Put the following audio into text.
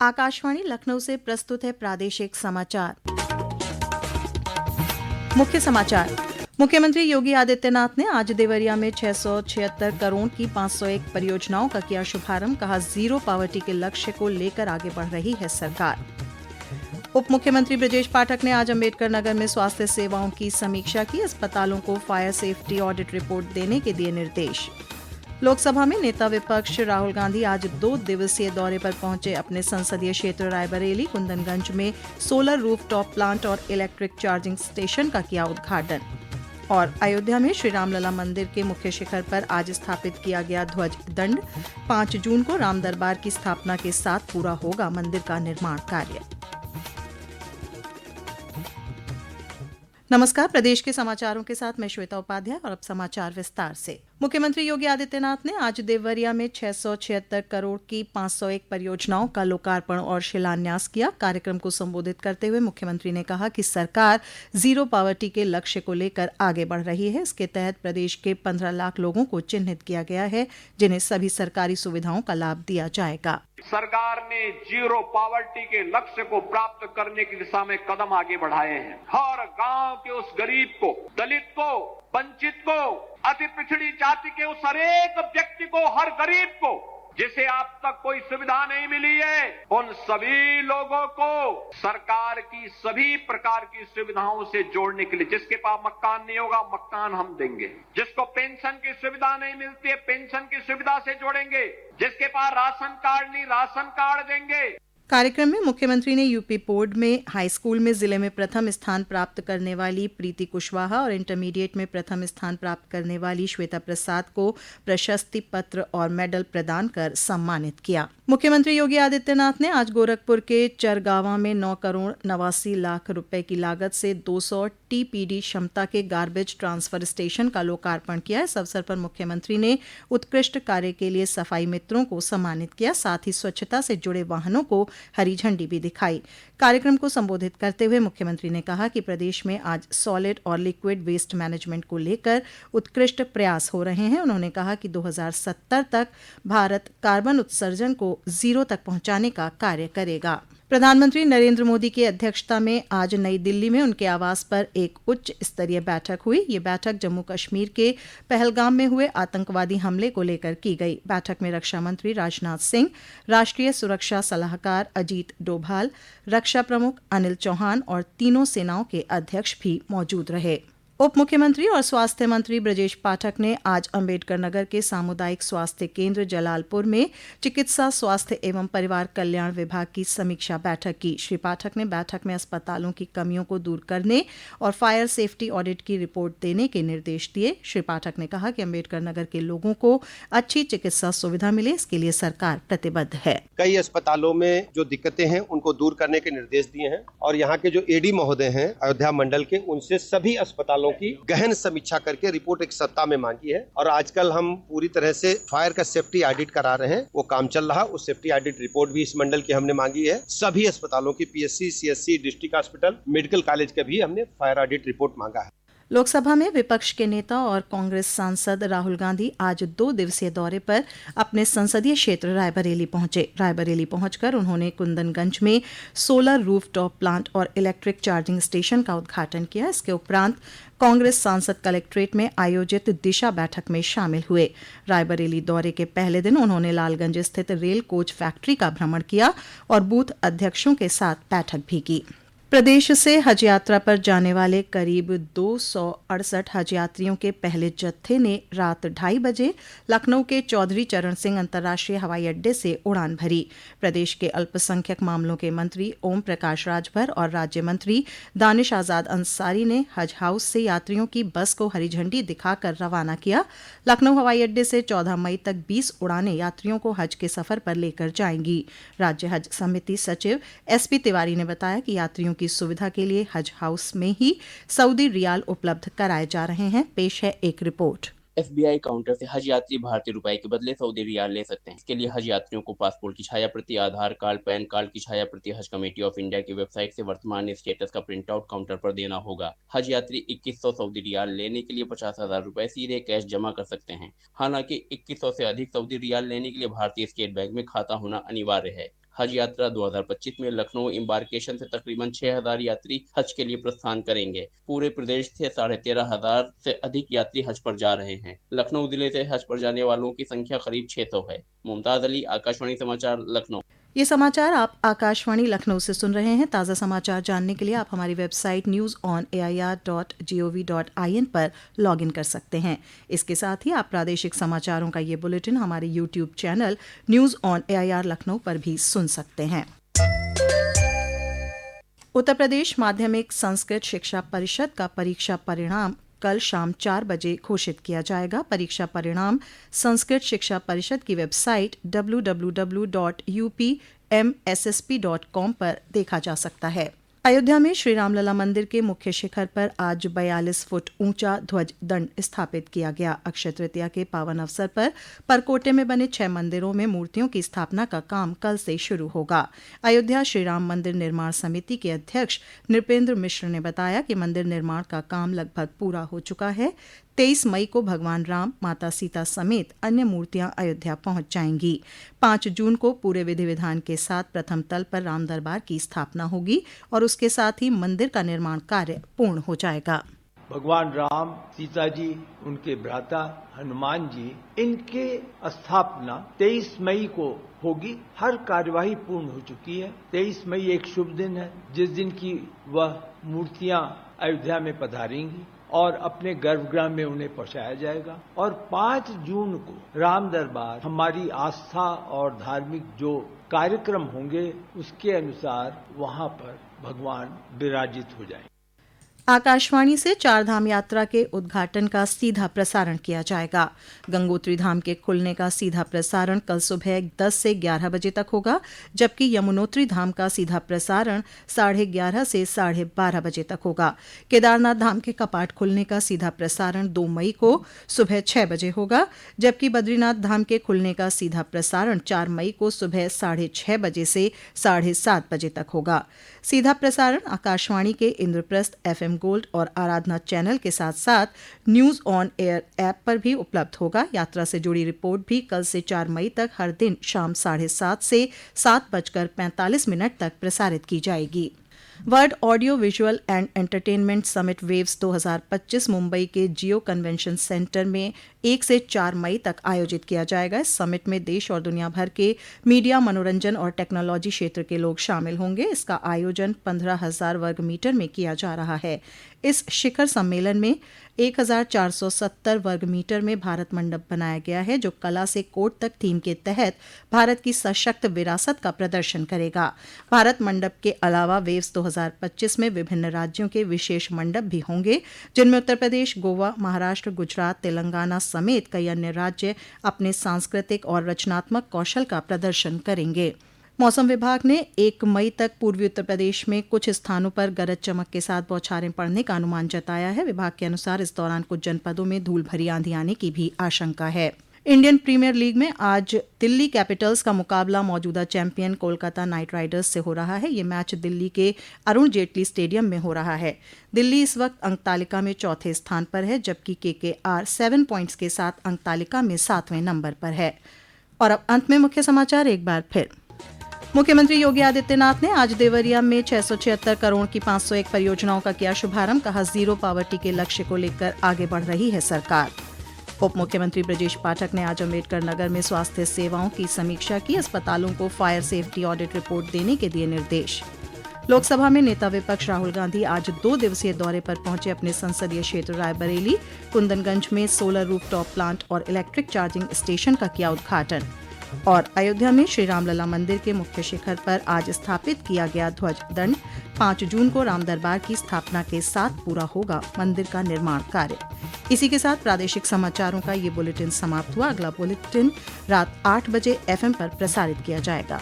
आकाशवाणी लखनऊ से प्रस्तुत है प्रादेशिक समाचार। मुख्य समाचार। मुख्यमंत्री योगी आदित्यनाथ ने आज देवरिया में 676 करोड़ की 501 परियोजनाओं का किया शुभारंभ। कहा, जीरो पावर्टी के लक्ष्य को लेकर आगे बढ़ रही है सरकार। उप मुख्यमंत्री ब्रजेश पाठक ने आज अम्बेडकर नगर में स्वास्थ्य सेवाओं की समीक्षा की। अस्पतालों को फायर सेफ्टी ऑडिट रिपोर्ट देने के दिए निर्देश। लोकसभा में नेता विपक्ष राहुल गांधी आज 2 दिवसीय दौरे पर पहुंचे। अपने संसदीय क्षेत्र रायबरेली कुंदनगंज में सोलर रूफटॉप प्लांट और इलेक्ट्रिक चार्जिंग स्टेशन का किया उद्घाटन। और अयोध्या में श्री रामलला मंदिर के मुख्य शिखर पर आज स्थापित किया गया ध्वज दंड। 5 जून को राम दरबार की स्थापना के साथ पूरा होगा मंदिर का निर्माण कार्य। नमस्कार, प्रदेश के समाचारों के साथ मैं श्वेता उपाध्याय और अब समाचार विस्तार से। मुख्यमंत्री योगी आदित्यनाथ ने आज देवरिया में 676 करोड़ की 501 परियोजनाओं का लोकार्पण और शिलान्यास किया। कार्यक्रम को संबोधित करते हुए मुख्यमंत्री ने कहा कि सरकार जीरो पावर्टी के लक्ष्य को लेकर आगे बढ़ रही है। इसके तहत प्रदेश के 15 लाख लोगों को चिन्हित किया गया है, जिन्हें सभी सरकारी सुविधाओं का लाभ दिया जाएगा। सरकार ने जीरो पावर्टी के लक्ष्य को प्राप्त करने की दिशा में कदम आगे बढ़ाए हैं। हर गांव के उस गरीब को, दलित को, वंचित को, अति पिछड़ी जाति के उस हर एक व्यक्ति को, हर गरीब को जिसे अब तक कोई सुविधा नहीं मिली है, उन सभी लोगों को सरकार की सभी प्रकार की सुविधाओं से जोड़ने के लिए, जिसके पास मकान नहीं होगा मकान हम देंगे, जिसको पेंशन की सुविधा नहीं मिलती है पेंशन की सुविधा से जोड़ेंगे, जिसके पास राशन कार्ड नहीं राशन कार्ड देंगे। कार्यक्रम में मुख्यमंत्री ने यूपी बोर्ड में हाई स्कूल में जिले में प्रथम स्थान प्राप्त करने वाली प्रीति कुशवाहा और इंटरमीडिएट में प्रथम स्थान प्राप्त करने वाली श्वेता प्रसाद को प्रशस्ति पत्र और मेडल प्रदान कर सम्मानित किया। मुख्यमंत्री योगी आदित्यनाथ ने आज गोरखपुर के चरगावा में 9 करोड़ 89 लाख रुपए की लागत से 200 टीपीडी क्षमता के गार्बेज ट्रांसफर स्टेशन का लोकार्पण किया। इस अवसर पर मुख्यमंत्री ने उत्कृष्ट कार्य के लिए सफाई मित्रों को सम्मानित किया। साथ ही स्वच्छता से जुड़े वाहनों को हरी झंडी भी दिखाई। कार्यक्रम को संबोधित करते हुए मुख्यमंत्री ने कहा कि प्रदेश में आज सॉलिड और लिक्विड वेस्ट मैनेजमेंट को लेकर उत्कृष्ट प्रयास हो रहे हैं। उन्होंने कहा कि 2070 तक भारत कार्बन उत्सर्जन को जीरो तक पहुंचाने का कार्य करेगा। प्रधानमंत्री नरेंद्र मोदी की अध्यक्षता में आज नई दिल्ली में उनके आवास पर एक उच्च स्तरीय बैठक हुई। ये बैठक जम्मू कश्मीर के पहलगाम में हुए आतंकवादी हमले को लेकर की गई। बैठक में रक्षा मंत्री राजनाथ सिंह, राष्ट्रीय सुरक्षा सलाहकार अजीत डोभाल, रक्षा प्रमुख अनिल चौहान और तीनों सेनाओं के अध्यक्ष भी मौजूद रहे। उप मुख्यमंत्री और स्वास्थ्य मंत्री ब्रजेश पाठक ने आज अम्बेडकर नगर के सामुदायिक स्वास्थ्य केंद्र जलालपुर में चिकित्सा स्वास्थ्य एवं परिवार कल्याण विभाग की समीक्षा बैठक की। श्री पाठक ने बैठक में अस्पतालों की कमियों को दूर करने और फायर सेफ्टी ऑडिट की रिपोर्ट देने के निर्देश दिए। श्री पाठक ने कहा कि अम्बेडकर नगर के लोगों को अच्छी चिकित्सा सुविधा मिले, इसके लिए सरकार प्रतिबद्ध है। कई अस्पतालों में जो दिक्कतें हैं उनको दूर करने के निर्देश दिए हैं और यहाँ के जो एडी महोदय हैं अयोध्या मंडल के, उनसे सभी अस्पतालों की गहन समीक्षा करके रिपोर्ट एक सप्ताह में मांगी है। और आजकल हम पूरी तरह से फायर का सेफ्टी ऑडिट करा रहे हैं, वो काम चल रहा। उस सेफ्टी ऑडिट रिपोर्ट भी इस मंडल की हमने मांगी है। सभी अस्पतालों की PHC, CHC, district hospital, medical college का भी हमने फायर ऑडिट रिपोर्ट मांगा है। लोकसभा में विपक्ष के नेता और कांग्रेस सांसद राहुल गांधी आज 2 दिवसीय दौरे पर अपने संसदीय क्षेत्र रायबरेली पहुंचे। रायबरेली पहुंचकर उन्होंने कुंदनगंज में सोलर रूफटॉप प्लांट और इलेक्ट्रिक चार्जिंग स्टेशन का उद्घाटन किया। इसके उपरांत कांग्रेस सांसद कलेक्ट्रेट में आयोजित दिशा बैठक में शामिल हुए। रायबरेली दौरे के पहले दिन उन्होंने लालगंज स्थित रेल कोच फैक्ट्री का भ्रमण किया और बूथ अध्यक्षों के साथ बैठक भी की। प्रदेश से हज यात्रा पर जाने वाले करीब 268 हज यात्रियों के पहले जत्थे ने रात 2:30 बजे लखनऊ के चौधरी चरण सिंह अंतर्राष्ट्रीय हवाई अड्डे से उड़ान भरी। प्रदेश के अल्पसंख्यक मामलों के मंत्री ओम प्रकाश राजभर और राज्य मंत्री दानिश आजाद अंसारी ने हज हाउस से यात्रियों की बस को हरी झंडी दिखाकर रवाना किया। लखनऊ हवाई अड्डे से 14 मई तक 20 उड़ानें यात्रियों को हज के सफर पर लेकर जाएंगी। राज्य हज समिति सचिव एसपी तिवारी ने बताया कि यात्रियों की सुविधा के लिए हज हाउस में ही सऊदी रियाल उपलब्ध कराए जा रहे हैं। पेश है एक रिपोर्ट। एसबीआई काउंटर से हज यात्री भारतीय रुपए के बदले सऊदी रियाल ले सकते हैं। इसके लिए हज यात्रियों को पासपोर्ट की छाया प्रति, आधार कार्ड, पैन कार्ड की छाया प्रति हज कमेटी ऑफ इंडिया की वेबसाइट से वर्तमान स्टेटस का प्रिंट आउट काउंटर पर देना होगा। हज यात्री 2100 सऊदी रियाल लेने के लिए 50,000 रुपए सीधे कैश जमा कर सकते हैं। हालांकि 2100 से अधिक सऊदी रियाल लेने के लिए भारतीय स्टेट बैंक में खाता होना अनिवार्य है। हज यात्रा 2025 में लखनऊ एम्बार्केशन से तकरीबन 6,000 यात्री हज के लिए प्रस्थान करेंगे। पूरे प्रदेश से 13,500 से अधिक यात्री हज पर जा रहे हैं। लखनऊ जिले से हज पर जाने वालों की संख्या करीब 600 है। मुमताज अली, आकाशवाणी समाचार, लखनऊ। ये समाचार आप आकाशवाणी लखनऊ से सुन रहे हैं। ताज़ा समाचार जानने के लिए आप हमारी वेबसाइट newsonair.gov.in पर लॉगिन कर सकते हैं। इसके साथ ही आप प्रादेशिक समाचारों का ये बुलेटिन हमारे YouTube channel news on AIR Lucknow पर भी सुन सकते हैं। उत्तर प्रदेश माध्यमिक संस्कृत शिक्षा परिषद का परीक्षा परिणाम कल शाम 4 बजे घोषित किया जाएगा। परीक्षा परिणाम संस्कृत शिक्षा परिषद की वेबसाइट www.upmssp.com पर देखा जा सकता है। अयोध्या में श्री रामलला मंदिर के मुख्य शिखर पर आज 42 फुट ऊंचा ध्वज दंड स्थापित किया गया। अक्षय तृतीया के पावन अवसर पर परकोटे में बने 6 मंदिरों में मूर्तियों की स्थापना का काम कल से शुरू होगा। अयोध्या श्री राम मंदिर निर्माण समिति के अध्यक्ष नृपेंद्र मिश्र ने बताया कि मंदिर निर्माण का काम लगभग पूरा हो चुका है। 23 मई को भगवान राम, माता सीता समेत अन्य मूर्तियां अयोध्या पहुंच जाएंगी। 5 जून को पूरे विधि विधान के साथ प्रथम तल पर राम दरबार की स्थापना होगी और उसके साथ ही मंदिर का निर्माण कार्य पूर्ण हो जाएगा। भगवान राम, सीता जी, उनके भ्राता हनुमान जी, इनके स्थापना 23 मई को होगी। हर कार्यवाही पूर्ण हो चुकी है। 23 मई एक शुभ दिन है, जिस दिन की वह मूर्तियां अयोध्या में पधारेंगी और अपने गर्भगृह में उन्हें पहुंचाया जाएगा। और 5 जून को राम दरबार, हमारी आस्था और धार्मिक जो कार्यक्रम होंगे उसके अनुसार वहां पर भगवान विराजित हो जाएंगे। आकाशवाणी से 4 धाम यात्रा के उद्घाटन का सीधा प्रसारण किया जाएगा। गंगोत्री धाम के खुलने का सीधा प्रसारण कल सुबह 10 से 11 बजे तक होगा, जबकि यमुनोत्री धाम का सीधा प्रसारण 11:30 से 12:30 बजे तक होगा। केदारनाथ धाम के कपाट खुलने का सीधा प्रसारण 2 मई को सुबह 6 बजे होगा, जबकि बद्रीनाथ धाम के खुलने का सीधा प्रसारण 4 मई को सुबह 6:30 बजे से 7:30 बजे तक होगा। सीधा प्रसारण आकाशवाणी के इंद्रप्रस्थ, FM गोल्ड और आराधना चैनल के साथ साथ न्यूज ऑन एयर ऐप पर भी उपलब्ध होगा। यात्रा से जुड़ी रिपोर्ट भी कल से 4 मई तक हर दिन शाम 7:30 से 7:45 तक प्रसारित की जाएगी। World audio visual and entertainment summit waves 2025 Mumbai के जियो कन्वेंशन सेंटर में 1 से 4 मई तक आयोजित किया जाएगा। इस समिट में देश और दुनिया भर के मीडिया, मनोरंजन और टेक्नोलॉजी क्षेत्र के लोग शामिल होंगे। इसका आयोजन 15,000 वर्ग मीटर में किया जा रहा है। इस शिखर सम्मेलन में 1,470 वर्ग मीटर में भारत मंडप बनाया गया है, जो कला से कोट तक थीम के तहत भारत की सशक्त विरासत का प्रदर्शन करेगा। भारत मंडप के अलावा वेव्स 2025 में विभिन्न राज्यों के विशेष मंडप भी होंगे, जिनमें उत्तर प्रदेश, गोवा, महाराष्ट्र, गुजरात, तेलंगाना समेत कई अन्य राज्य अपने सांस्कृतिक और रचनात्मक कौशल का प्रदर्शन करेंगे। मौसम विभाग ने 1 मई तक पूर्वी उत्तर प्रदेश में कुछ स्थानों पर गरज चमक के साथ बौछारें पड़ने का अनुमान जताया है। विभाग के अनुसार इस दौरान कुछ जनपदों में धूल भरी आंधी आने की भी आशंका है। इंडियन प्रीमियर लीग में आज दिल्ली कैपिटल्स का मुकाबला मौजूदा चैंपियन कोलकाता नाइट राइडर्स से हो रहा है। ये मैच दिल्ली के अरुण जेटली स्टेडियम में हो रहा है। दिल्ली इस वक्त अंक तालिका में चौथे स्थान पर है, जबकि KKR 7 पॉइंट्स के साथ अंक तालिका में 7वें नंबर पर है। और अब अंत में मुख्य समाचार एक बार फिर। मुख्यमंत्री योगी आदित्यनाथ ने आज देवरिया में 676 करोड़ की 501 परियोजनाओं का किया शुभारंभ। कहा, जीरो पावर्टी के लक्ष्य को लेकर आगे बढ़ रही है सरकार। उप मुख्यमंत्री ब्रजेश पाठक ने आज अम्बेडकर नगर में स्वास्थ्य सेवाओं की समीक्षा की। अस्पतालों को फायर सेफ्टी ऑडिट रिपोर्ट देने के दिए निर्देश। लोकसभा में नेता विपक्ष राहुल गांधी आज 2 दिवसीय दौरे पर पहुंचे अपने संसदीय क्षेत्र रायबरेली। कुंदनगंज में सोलर रूफटॉप प्लांट और इलेक्ट्रिक चार्जिंग स्टेशन का किया उद्घाटन। और अयोध्या में श्री रामलला मंदिर के मुख्य शिखर पर आज स्थापित किया गया ध्वज दंड। 5 जून को राम दरबार की स्थापना के साथ पूरा होगा मंदिर का निर्माण कार्य। इसी के साथ प्रादेशिक समाचारों का ये बुलेटिन समाप्त हुआ। अगला बुलेटिन रात 8 बजे FM पर प्रसारित किया जाएगा।